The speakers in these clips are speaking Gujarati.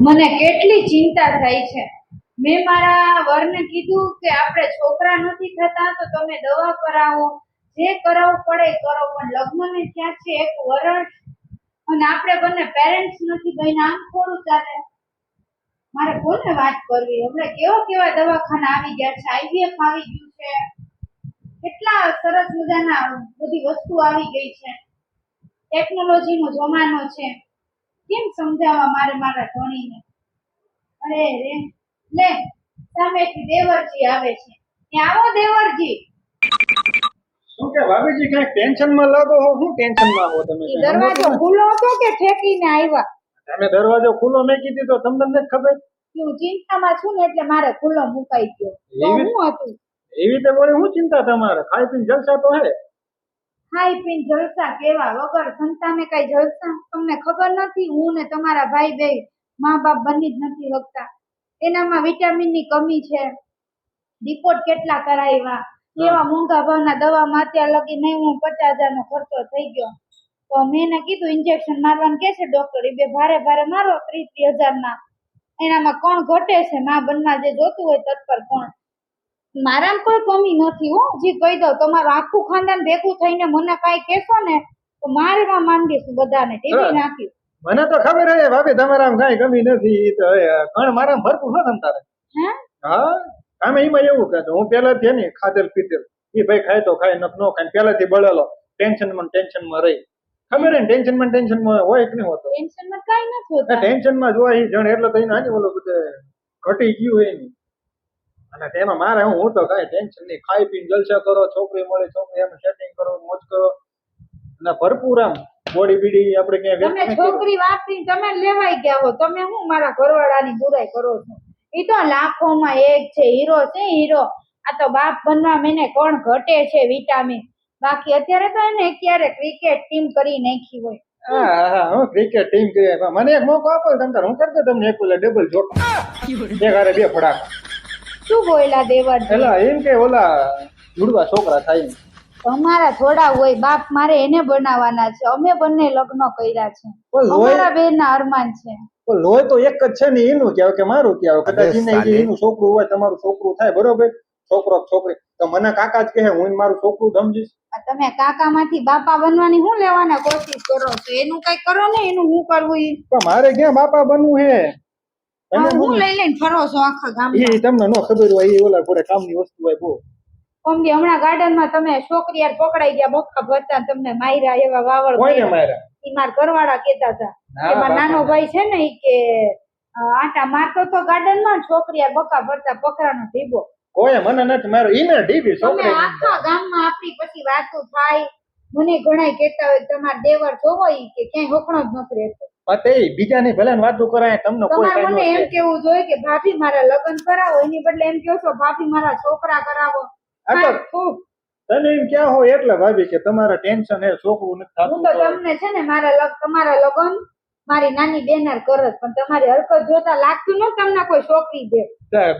મને કેટલી ચિંતા થાય છે। મેં મારા વરને કીધું કે આપણે છોકરા નથી થતા તો તમે દવા કરાવો, જે કરાવવું પડે એ કરો, પણ લગ્નને થયા છે 1 વર્ષ અને આપણે બંને પેરેન્ટ્સ નથી બન્યા, આમ થોડું ચાલે। મારે કોને વાત કરવી? હમણાં કેવા કેવા દવાખાના આવી ગયા છે, આઈવીએફ આવી ગયું છે, કેટલા સરસ મજાના બધી વસ્તુ આવી ગઈ છે, ટેકનોલોજીનો જમાનો છે। કેમ સમજાવવા મારે મારા ધણીને? અરે રે, લે સામેથી દેવરજી આવે છે। ત્યાં આવો દેવરજી। શું કે ભાભીજી કઈ ટેન્શન માં લાગો હો? શું ટેન્શન માં હો તમે? ઈ દરવાજો ખુલ્લો હતો કે ઠેકીને આવ્યા? તમે દરવાજો ખુલ્લો મેકી દીધો, તમને નથી ખબર? હું ચિંતામાં છું ને એટલે મારે ખુલ્લો મુકાઈ ગયો। તો એવી હું હતું? એવી તે બોલે શું ચિંતા તમારે? ખાઈ પીને જલસા તો હે। ખાઈ પીને જલસા કેવા? વગર સંતાને કઈ જલસા? તમને ખબર નથી? હું ને તમારા ભાઈ બે મા બાપ બની જ નથી શકતા। એનામાં વિટામિનની કમી છે, રિપોર્ટ કેટલા કરાવ્યા, કેવા મોંઘા ભાવના દવામાં અત્યાર લગી 50,000 નો ખર્ચો થઈ ગયો। તો મેં એને કીધું ઇન્જેક્શન મારવાનું કે છે ડોક્ટર, એ બે ભારે ભારે મારો 30,000 ના। એનામાં કોણ ઘટે છે? મા બનવા જે જોતું હોય તત્પર કોણ? મારામાં કોઈ કમી નથી હો, હજી કહી દઉં, તમારું આખું ખાનદાન ભેગું થઈને મને કાંઈ કહેશો ને તો મારવા માંડીશું બધાને, ટીવી નાખ્યું। મને તો ખબર હે ભાભી તમારામાં કઈ કમી નથી, ઈ તો કણ મારામાં ભરપૂર ન તમ તારે। હે? હા, આમે એમાં એવું કે હું પેલાથી ને ખાધેલ પીધેલ, ઈ ભાઈ ખાય તો ખાય, ન ખાય, પેલાથી બળેલો, ટેન્શન માં રહી, ખબર હે ને? ટેન્શન માં હોય કે નહીં હોતો? ટેન્શનમાં કાંઈ નથી હોતું। ટેન્શન માં જોવા ઈ જણ એટલે તો એને હાની ઓલો બધે ઘટી ગયું હે એની। અને તેમાં મારે હું તો કઈ ટેન્શન નહીં, ખાઈ પીને જલસા કરો, છોકરી મળે છોકરી એમ સેટિંગ કરો, મોજ કરો, અને ભરપૂર આમ બોડી બીડી આપણે ક્યાં તમે છોકરી વાપરી તમે લેવાઈ ગયા હો, તમે હું મારા ઘરવાળાની બુરાઈ કરો છો? ઈ તો લાખોમાં એક છે, હીરો છે હીરો। આ તો બાપ બનવા મેને કોણ ઘટે છે વિટામિન? બાકી અત્યારે તો એને ક્યારે ક્રિકેટ ટીમ કરી નાખી હોય। હા હું ક્રિકેટ ટીમ કરી, મને એક મોકો આપો તમ તાર, હું કરતો તમને એક ઓલા ડબલ જોટા, એક હારે 2 ફડાક। શું બોલ્યા દેવરજી? એલા એમ કે ઓલા જુડવા છોકરા થાય તમારા થોડા હોય બાપ, મારે એને બનાવવાના છે, અમે બંને લગ્ન કર્યા છે, અમારા બે ના અરમાન છે। લોહી તો એક જ છે ને, એનું કહેવાય કે મારું કહેવાય? કદાચ એનું છોકરું હોય, તમારું છોકરું થાય, બરોબર? છોકરો છોકરી તો મને કાકા જ કહે, હું મારું છોકરું સમજીશ। તમે કાકા માંથી બાપા બનવાની હું લેવાના કોશિશ કરો છો? એનું કઈ કરો ને, એનું હું કરવું? ઈ તો મારે ક્યાં બાપા બનવું હે? હું લઈ લઈને ફરો છો આખા ગામમાં? ઈ તમને નો ખબર હોય, ઈ ઓલા પૂરે કામની વસ્તુ હોય બહુ। મમ્મી હમણાં ગાર્ડનમાં તમે છોકરી યાર પકડાઈ ગયા, બક્કા ભરતા, તમને માર્યા, એવા વાવળ કોઈને માર્યા? ઈ માર ઘરવાળા કહેતા હતા કે મારો નાનો ભાઈ છે ને, ઈ કે આટા મારતો તો ગાર્ડનમાં, છોકરી યાર બક્કા ભરતા, પકડાનો ઢીબો। કોઈ મને નથી માર્યો, ઈને ઢીબી છોકરી। આખા ગામમાં આપણી પછી વાતો થાય, મને ઘણાય કહેતા હોય તમાર દેવર જોવો, ઈ કે ક્યાંય હોકણો જ નથી રહેતો। પતે બીજાની ભલે વાતો કરાય, તમને કોઈ તમારે મને એમ કેવું જોઈએ કે ભાભી મારા લગ્ન કરાવો, એની બદલે એમ કહો છો ભાભી મારા છોકરા કરાવો। તને એમ ક્યાં હોય એટલે ભાભી કે તમારા ટેન્શન હે, છોકરું નથી થતું? હું તો તમને છે ને તમારા લગ્ન મારી નાની બેનાર કરત, પણ તમારી હરકત જોતા લાગતું ન તમને કોઈ છોકરી દે।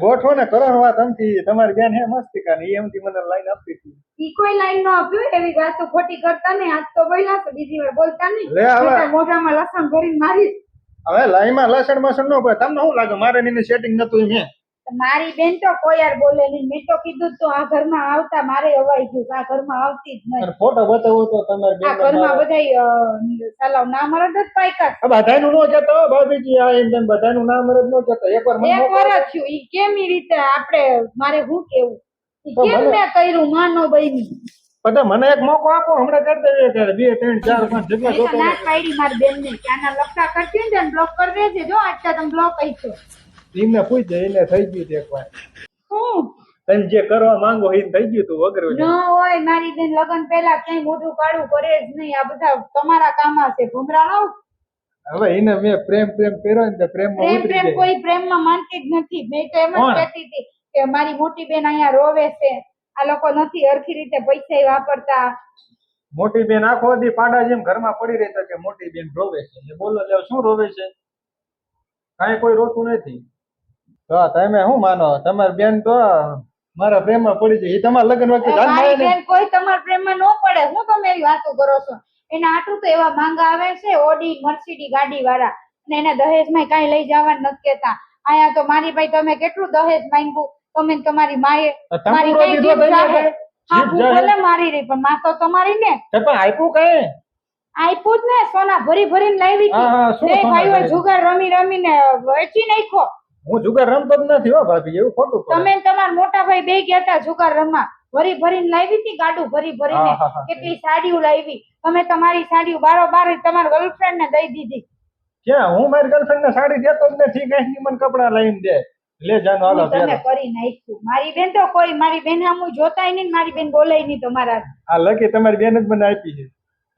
ગોઠવો ને કરો વાત અમથી, તમારી બેન હે મસ્તિકા ની, એમથી મને લાઈન આપી હતી। ઈ કોઈ લાઈન નો આપ્યું, એવી વાતો ખોટી કરતા નહીં, આજ તો બોલ્યા તો બીજી વાર બોલતા નહીં। લે હવે મોઢામાં લસણ ભરીને મારીશ। હવે લાઈમાં લસણ મસણ નો પડે, તમને શું લાગે મારે એની સેટિંગ નતું એમ? મારી બેન તો કોઈ યાર બોલે નહીં, મેં તો કીધું તો આ ઘરમાં આવતા મારે અવાઈ ગયું, આ ઘરમાં આવતી જ નહીં। ફોટો બતાવો તો તમારી બેન, આ ઘરમાં બધાય સલાવ ના મરદ જ પાયકા। બધાનું નો કહેતો ભાભીજી, આ એમ બધાનું નામ મરદ નો કહેતો, એકવાર એક વર્ષ થયું, ઈ કેમ ઈ રીતે આપણે મારે શું કેવું? કેમ મેં કર્યું માનો બની? બધા મને એક મોકો આપો, હમણાં કરી દેજો, 2 3 4 5 જગ્યા જોતો ના પાડી મારી બેન ને કે આના લફડા કરતી ને બ્લોક કરી દેજે, જો આટલા તમે બ્લોક કરી છો। એમને પૂછ દે, એને થઈ ગયું એકવાર, હું તમે જે કરવા માંગો એ થઈ ગયું તું વગર ન હોય। મારી બેન લગન પહેલા ક્યાંય મોઢું કાળું કરે જ નહીં, આ બધા તમારા કામ છે ભમરાણો। હવે એને મેં પ્રેમ કર્યો ને, પ્રેમમાં પ્રેમ કોઈ પ્રેમમાં માનતી જ નથી। મેં તો એમ જ કહેતી હતી કે મારી મોટી બેન અહીંયા રોવે છે, આ લોકો નથી હરખી રીતે પૈસા વાપરતા। મોટી બેન આખો દી પાડા જેમ ઘરમાં પડી રહી કે મોટી બેન રોવે છે, બોલો શું રોવે છે? કાંઈ કોઈ રોતું નથી। તો તમે શું માનો, તમારી બેન તો મારા પ્રેમમાં પડી જાય, એ તમારા લગ્ન વખતે મારી બેન કોઈ તમારા પ્રેમમાં ન પડે, હું તમે એવી વાતો કરો છો? એના આટલું તો એવા માંગા આવે છે, ઓડી મર્સિડીઝ ગાડી વાળા, અને એને દહેજમાં કાંઈ લઈ જવા નથી કેતા. અહીંયા તો મારી ભાઈ તમે કેટલું દહેજ માંગ્યું, તમે ને તમારી માએ મારી તંબુરો કઈ દીધો જીભ તને જાહે? કઈ? હા જીભ હું જાહે? ભલે મારી રહી પણ માં તો તમારી ને. તે પણ આપ્યું કઈ? આપ્યું જ ને, સોના ભરી ભરીને લાવી હા, હા, શું હતી. બે સોના ભાઈઓ ભરી? જુગાર રમી રમીને વેચી નાખ્યો. હું જુગાર રમતો જ નથી હો ભાભી, એવું ખોટું પડે. તમે ને તમારા મોટા ભાઈ બે ગયા હતા જુગાર રમવા, ભરી ભરીને લાવી હતી, ગાડું ભરી ભરીને. હા, હા, હા. કેટલી સાડીઓ લાવી, તમે તમારી સાડીઓ બારોબાર તમારા ગર્લફ્રેન્ડ ને દઈ દીધી. ક્યાં હું મારી ગર્લફ્રેન્ડ ને સાડી દેતો જ નથી, કઈ મને કપડા લઈને દે. લે જાનો હાલો તમે પહેરો. કરી નાખ્યું. મારી બેન તો કોઈ મારી બેન સામું જોતાય નહીં, મારી બેન બોલાય નહીં તમારા. આ લકી તમારી બેન જ મને આપી છે,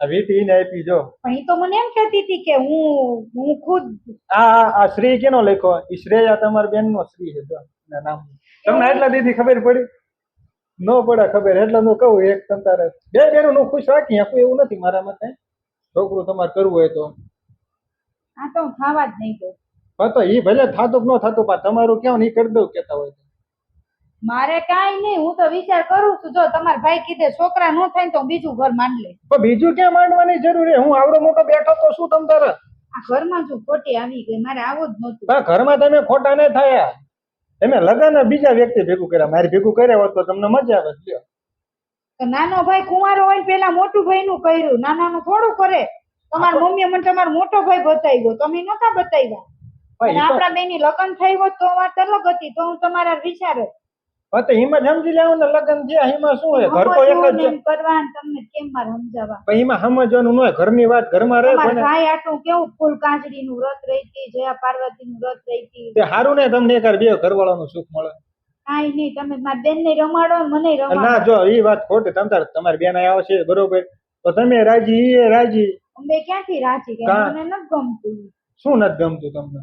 આ વીટી એને આપી જો. પણ એ તો મને એમ કહેતી હતી કે હું ખુદ. આ શ્રી કેનો લખ્યો? ઈ શ્રેયા તમારી બેન નો શ્રી છે, જો એના નામ. તમને એટલા દીધી ખબર પડી? ન પડે ખબર એટલે હું કહું, એક તમ તારે બે બેનું નું ખુશ રાખી આપું એવું નથી મારા મતે. છોકરું તમારે કરવું હોય તો આ તો હું ખાવા જ નહીં દઉં. હા તો ઈ ભલે થાતું કે ન થાતું, પણ તમારું કેવું નહીં કરી દઉં કેતા હોય તો. મારે કાંઈ નહીં, હું તો વિચાર કરું છું, જો તમારા ભાઈ કીધે છોકરા ન થાય ને તો હું બીજું ઘર માંડ લે. પણ બીજું ક્યાં માંડવાની જરૂર છે? હું આવડો મોટો બેઠો તો શું તમ તારે? આ ઘરમાં જો ખોટી આવી ગઈ, મારે આવું જ નહોતું. પણ ઘરમાં તમે ખોટા ન થયા, તમે લગન બીજા વ્યક્તિ ભેગું કર્યા, મારી ભેગું કર્યા હોત તો તમને મજા આવે. લ્યો તો નાનો ભાઈ કુંવારો હોય ને પેલા મોટું ભાઈ નું કર્યું, નાનાનું થોડું કરે. તમારી મમ્મીએ મને તમારો મોટો ભાઈ બતાવ્યો, તમે નતા બતાવ્યા. પણ અને ઈ તો આપણા બેની લગ્ન થઈ હોત તો વાત અલગ હતી, તો હું તમારા વિચારે પણ તો એમાં જ સમજી લેવાનું ને, લગન થયા એમાં શું હોય? ઘર તો એક જ છે. કરવા તમને કેમ મારે સમજાવવા. પણ એમાં સમજવાનું ન હોય, ઘરની વાત ઘરમાં રહે. તમારા કોને ભાઈ આટલું કેવું ફૂલ કાંચડી નું વ્રત રહી હતી, જયા પાર્વતી નું વ્રત રહી હતી. તે સારું ને, તમને એક બે ઘરવાળાનું સુખ મળે. કાંઈ નહીં, તમે મારી બેન ને રમાડો મને ના રમાડો. જો ઈ વાત ખોટી. તમારી બેન અહીંયા આવશે બરોબર, તો તમે રાજી, ઈ રાજી. અમે ક્યાંથી રાજી કે કાં? મને નથી ગમતું. શું નથી ગમતું તમને?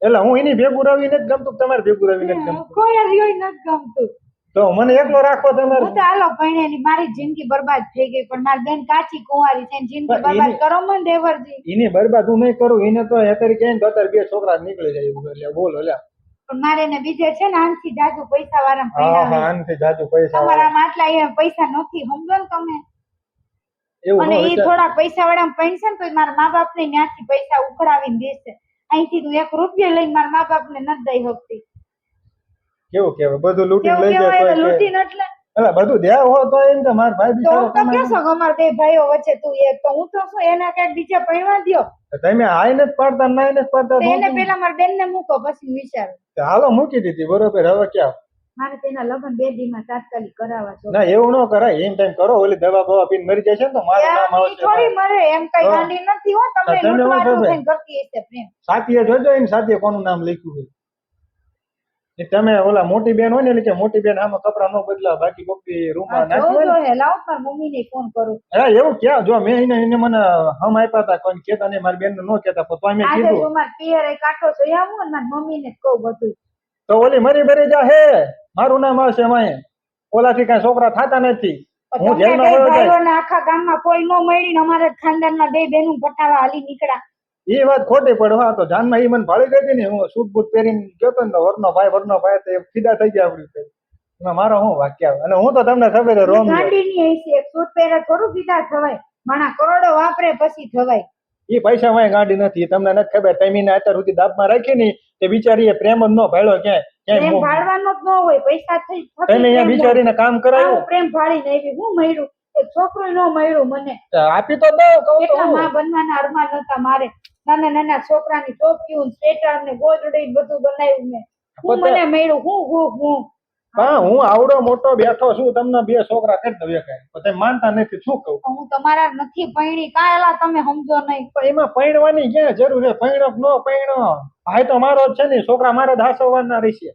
એટલે હું એની ભેગું રવી નથી ગમતું, તમારે ભેગું રવી નથી ગમતું. કોઈ રહ્યો નથી ગમતું. તો મને એકલો રાખો તમારે. હું તો હાલો ભણેલી, મારી જિંદગી બરબાદ થઈ ગઈ, પણ મારી બેન કાચી કુંવારી છે, જિંદગી પણ બરબાદ એની- કરો મને દેવરજી. એની બરબાદ હું નહીં કરું, એને તો અત્યારે ક્યાંય તો અત્યારે બે છોકરા નીકળી જાય એવું. એટલે બોલો લ્યા. પણ મારે એને બીજે છે ને આનથી જાજુ પૈસા વાળા હા હા, પૈસા આનથી જાજુ પૈસા તમારા આટલા એ પૈસા નથી, સમજો ને તમે. એવું અને ન એ વિચાર. થોડા પૈસા વાળા પૈસા ને તો મારા મા બાપ ને ત્યાંથી પૈસા ઉખડાવીને દેશે. અહીંથી તું 1 રૂપિયો લઈને મારા મા બાપ ને નથી દઈ શકતી. કેવું કેવાય, બધું લૂંટીને કેવું લઈ કેવાય જાય તો તો લૂંટીને એટલે એટલે બધું દેવ હો તો એમ કે મારા ભાઈ તો બિચારો હું તો કમાય કેશો કે અમારા બે ભાઈઓ વચ્ચે તું એક, તો હું તો શું એના કઈક બીજા પૈવા દ્યો. છે. તમે આઈને જ પાડતા નાઈને જ પાડતા તો એને તો પેલા મારા બેન ને મૂકો પછી વિચારું. હાલો મૂકી દીધી બરોબર. હવે ક્યાં? મારે તેના લગ્ન 2 દી માં તાત્કાલિક કરાવવા છે. ના એવું ન કરાય, એમ ટાઈમ કરો. ઓલી દવા બવા પીને મરી જાય છે ને તો મારું નામ ઈ આવશે. થોડી મરે, એમ કઈ હા. ગાંડી નથી હો. તમને તમને લૂંટવા શું ખબર? થઈને કરતી હશે પ્રેમ. સાથીએ જોજો એને સાથીએ કોનું નામ લખ્યું હોય. એ તમે ઓલા મોટી બેન હોય ને, એટલે કે મોટી બેન આમાં કપડા ન બદલાવ, બાકી કોકી રૂમમાં નાખી હોય ને. જોજો હે, લાવ મારી મમ્મી ને ફોન કરું. હા એવું ક્યાં? જો મેં એને મને હમ આપ્યા હતા, કોઈ કેતા નહીં, મારી બેન ન કેતા, પણ તોય મેં આજે કીધું. જો મારા પિયરે કાંઠો જોઈ આવું ને મારી મમ્મી ને કહું બધું. તો ઓલી મરી બરી જા હે, મારું નામ આવશે માએ. ઓલાથી કઈ છોકરા થતા નથી. હું તમને જેલમાં બે વયો જાય. ભાઈઓને આખા ગામમાં કોઈ ન મળી ને અમારા ખાનદાનમાં 2 બહેનું પટાવા હાલી નીકળ્યા. એ વાત ખોટી પડે. હા તો જાનમાં ઈ મને ભાળી ગઈ હતી ને, હું સૂટ બૂટ પહેરીને ગયો તો ને, તો વરનો ભાઈ તો એ ફીદા થઈ ગયા આપડી ઉપર. એમાં મારો શું વાક્ય આવે? અને હું તો તમને ખબર છે રોમ ગાંડીની હશે, એક સૂટ પહેરે થોડું પીધા થવાય. માણા કરોડો વાપરે પછી થવાય. એ પૈસા માં ગાડી નથી, એ તમને નથી ખબર. તમે અત્યાર સુધી દાબમાં રાખી ની તે બિચારી એ પ્રેમ જ ન ભાળ્યો ક્યાંય પ્રેમ ક્યાંય. ભાળવાનો જ ન હોય, પૈસા થઈ તમે અહીંયા બિચારીને કામ કરાવ્યું, પ્રેમ ભાળી નહીં. હું મળ્યું એક છોકરું ન મળ્યું મને. આપી તો દઉં કહું તો કેટલા હું. માં બનવાના અરમાન હતા મારે. નાના નાના છોકરાની ટોપિયું, સ્વેટર ને ગોદડી બધું બનાવ્યું મેં. હું મને મળ્યું હું હા હું આવડો મોટો બેઠો છું, તમને 2 છોકરા કરી દઉં એકાય, પણ તમે માનતા નથી. શું કહું? હું તમારા નથી પૈણી કાયલા, તમે સમજો નહીં. પણ એમાં પૈણવાની ક્યાં જરૂર છે? પૈણો કે ન પૈણો, ભાઈ તો મારો જ છે ને, છોકરા મારે જ હાસવવાના રહેશે.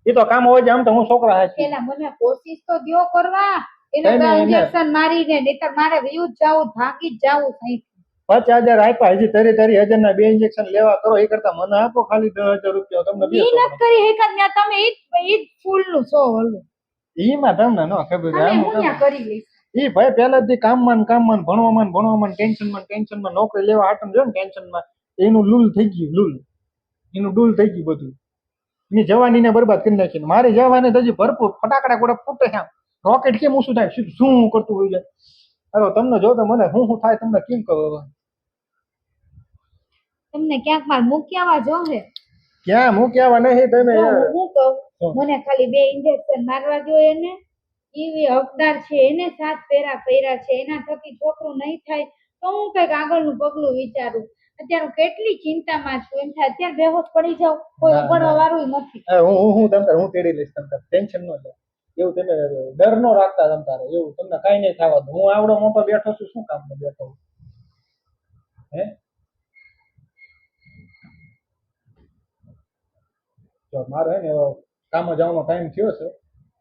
એ તો કામ હોય છે, આમ તો હું છોકરા હાચી. એલા મને કોશિશ તો દ્યો કરવા. એને એને- ઇન્જેક્શન મારીને નહીતર મારે વયું જ જાવું, ભાગી જ જાવું થઈ. 50,000 આપ્યા, હજી 30,000 ના 2 ઇન્જેક્શન લેવા કરો. એ કરતા મને આપો ખાલી 10,000 રૂપિયા, તમને 2 ઈ છોકરા. નથી કરી હેકત ને તમે ઈ ફૂલ નું છો ઓલું. એમાં તમને ન ખબર છે. અમે આમ હું ન્યા કરી લઈશ. ઈ ભાઈ પહેલાથી કામમાં ને કામમાં ને ભણવામાં ટેન્શનમાં નોકરી લેવા આટમ જો ને ટેન્શનમાં એનું લૂલ થઈ ગયું. એનું ડૂલ થઈ ગયું બધું. એની જવાનીને બરબાદ કરી નાખી. મારી જવાની હજી ભરપૂર ફટાકડા ગોળે ફૂટે છે. રોકેટ કેમ ઓછું થાય, શું કરતું હોય જાય. હવે તમને જો તો મને શું થાય તમને કેમ કહું હવે. તમને ક્યાંક માર મૂકી આવવા જોહે. ક્યાં મૂક્યા નહીં તમે જો યાર હું કહું, શું? મને ખાલી 2 ઇન્જેક્શન મારવા દો એને. ઈવી હકદાર છે, એને 7 ફેરા ફેરા છે, એના થકી છોકરું નહીં થાય તો હું કઈક આગળનું પગલું વિચારું. અત્યારે હું કેટલી ચિંતામાં છું, એમ થાય અત્યારે બેહોશ પડી જાઉં, કોઈ ના, ઉપાડવા ના. વાળું નથી. હું હું તેડી લઈશ તમ તારે ટેન્શન ન લે એવું તમે ડર નો રાખતા તમ તારે એવું તમને કઈ નહીં થવા દો હું આવડો મોટો બેઠો છું શું કામ બેઠો છું? હે જો મારે હે ને એવો કામ જવાનો ટાઈમ થયો છે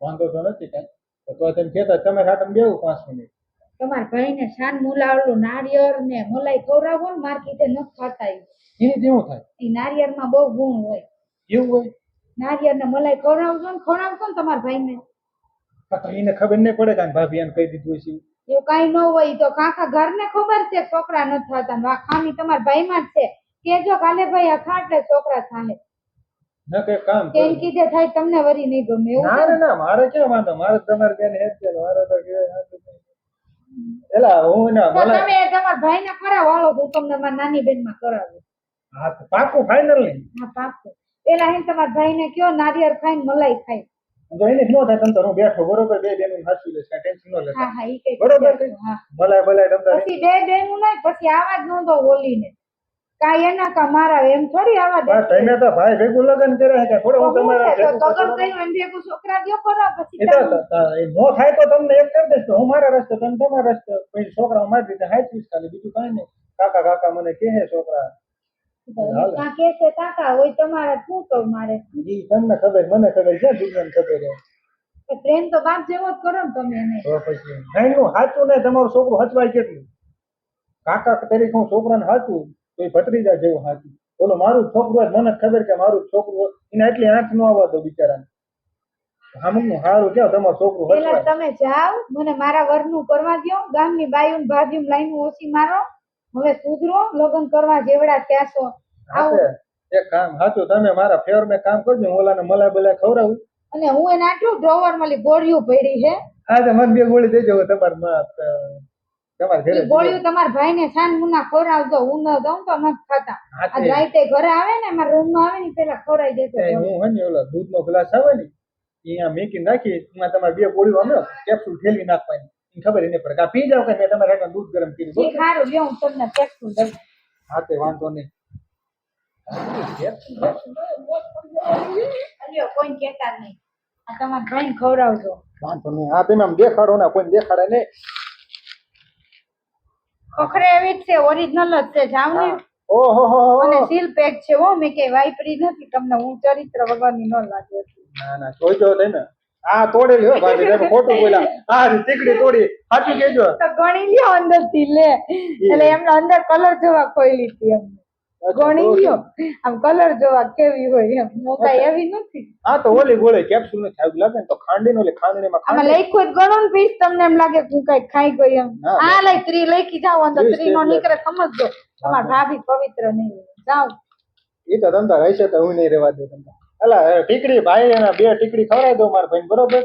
વાંધો તો નથી કઈ તો તમે કહેતા તમે ખાતમ બેવું 5 મિનિટ તમારા ભાઈને શાન મુલાવલું નારિયેળ ને મલાઈ ખવડાવો ને માર્કેટે ન ખાતા ઈ. એની જેવું થાય ઈ નારિયેળમાં બહુ ગુણ હોય. એવું હોય નારિયેળ ને મલાઈ ખવડાવજો ને તમારા ભાઈને. તો એને ખબર નહીં પડે કાંઈ ભાભી એને કહી દીધું છે એવું કઈ ન હોય ઈ તો કાકા ઘરને ખબર છે છોકરા નથી થતા ને આ ખામી તમારા ભાઈમાં જ છે. કેજો કાલે ભાઈ આ ખાટલે છોકરા થાય ન કઈ કામ કેમ કીધે થાય તમને વરી નહીં ગમે એવું ના છે? ના મારે ક્યાં વાંધો મારે તમારે બેન હેત છે મારે તો કે એલા હું ને તો મને તમે તમારા ભાઈને કરાવો, હાલો હું તમને મારી નાની બેનમાં કરાવું. હા તો પાકું ફાઇનલ નહીં હા પાક્કું. પેલા એને તમારા ભાઈને કયો નારિયેળ ખાઈને મલાઈ ખાય. જો એને જ ન થાય તમ તાર હું બેઠો બરોબર બે બેનું હાચવી લઈશ કાંઈ ટેન્શન ન લેતા હા હા ઈ કઈ બરોબર કઈ? હા. ભલાય ભલાય તમ તાર પછી બે બેનું નહીં, પછી આવા જ નો દો ઓલીને કાંઈ એના કા મારા એમ થોડી આવા દે. બસ તમે તો ભાઈ ભેગું લગન કર્યા છે થોડો હું તમારા તો ભેગું કગર કરવાનો. કઈ એમ ભેગું છોકરા દ્યો કરો પછી એ તો તમે. એ નો થાય તો તમને એક કરી દઈશ તો હું મારા રસ્તે તમે તમારા રસ્તે પછી છોકરા મારી રીતે હાચવીશ ખાલી બીજું કાંઈ નહીં કાકા કાકા મને કહે છોકરા હાલે. કાં કેસે કાકા હોય તમારે શું કહું મારે. ઈ તમને ખબર મને ખબર છે દુનિયાને ખબર છે કે પ્રેમ તો બાપ જેવો જ કરો ને તમે એને. તો પછી નાનું સાચું ને તમારું છોકરું હચવાય કેટલું કાકા તરીકે હું છોકરાને સાચું તો એ ભત્રીજા જેવું સાચું બોલો મારું જ છોકરું હોય મને જ ખબર કે મારું જ છોકરું હોય એને એટલી આંખ ન આવવા દો બિચારાને અમુકનું સારું કેવું તમારું છોકરું પેલા હચવાય તમે જાઓ મને મારા વરનું કરવા દ્યો, ગામની બાયું ભાભીયું લાઈન ઓછી મારો. હવે સુધરો, લગ્ન કરવા જેવડા થયા છો. હાથે એક કામ સાચું તમે મારા ફેવર મેં કામ કરજો હું ઓલાને મલાઈ બલાઈ ખવડાવું અને હું એને આટલું ડ્રોવર માં ગોળીઓ પડી છે. હા તો મને 2 ગોળી દેજો તમારે તમારા ઘરે ઈ ગોળીઓ તમારા ભાઈને સાન મુના ખવડાવજો, હું ન દઉં તો નથી ખાતા. આ રાતે ઘરે આવે ને મારા રૂમ માં આવે ને પેલા ખવડાવી દેજો. હું હે ને ઓલા દૂધનો ગ્લાસ આવે ને અહીંયા મેકી નાખી એમાં તમારે 2 ગોળીઓ અમે કેપ્સ્યુલ ઠેલવી નાખવાની એને ખબર એને પડે કે આ પી જાવ કે મેં તમારે હાથમાં દૂધ ગરમ કર્યું ઠીક હારું લ્યો હું તમને કેપ્સ્યુલ દઉં. હા તે વાંધો નહીં અલ્યો કોઈ કહેતા નહીં, આ તમારા ભાઈને ખવડાવજો. વાંધો નહીં હા તમે આમ દેખાડો ને કોઈ દેખાડે નહીં ખખરે એવી જ છે, ઓરિજિનલ જ છે. જાવ ને ઓહો હો અને સીલ પેક છે હો, મેં કે વાઈપરી નથી. તમને હું ચરિત્ર વગરની ન લાગે. ના ના જોઈજો તમે આ તોડેલી હો ભાઈ તમે ખોટું બોલ્યા આ ટીકડી તોડી સાચું કહેજો તો ગણી લ્યો અંદર થી લે, એટલે એમને અંદર કલર જોવા ખોઈલી હતી એમ. ગણી લ્યો આમ કલર જોવા કેવી હોય એમ, મોટા એવી નથી. હા તો ઓલી ગોળી કેપ્સ્યુલ ને ખાવી લાગે ને તો ખાંડી ઓલી ખાંડણીમાં આમાં ખાંડી લખ્યું જ ગણો ને પીસ તમને એમ લાગે કે હું કઈ ખાઈ ગઈ એમ. ના, આ લઈ 3 લખી જાઓ, અંદર 3 નો એટલે. નીકળે સમજજો. તમારા ભાભી પવિત્ર નહીં હોય. જાઓ એ તો ધંધા રહેશે તો હું નહીં રહેવા દઉં ધંધા અલા ટીકડી ભાઈ એના 2 ટીકડી ખવડાવી દો મારા ભાઈ બરોબર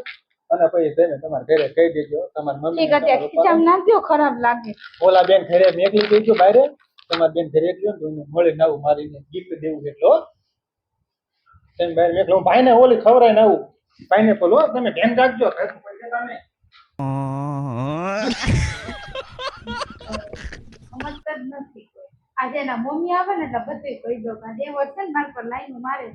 અને પછી તમે તમારા ઘરે કહી દેજો તમારી મમ્મી ઠીક અત્યારે ખીચામાં નાખજો, ખરાબ લાગે. ઓલા બેન ઘરે મેકલી દેજો બહાર તમારી બેન ઘરે એકજો ને તો એને મળીને આવું મારીને ગિફ્ટ દેવું એટલો તમે બહાર મેકલો ભાઈને ઓલી ખવડાવીને આવું પાઇનેપલ હો તમે ધ્યાન રાખજો ઘરનું કોઈ દેતા નહીં. સમજતા જ નથી કોઈ. આજે એના મમ્મી આવે ને એટલે બધું કહી દો. આજે વર્ષે ને મારી પર લાઈન મારે.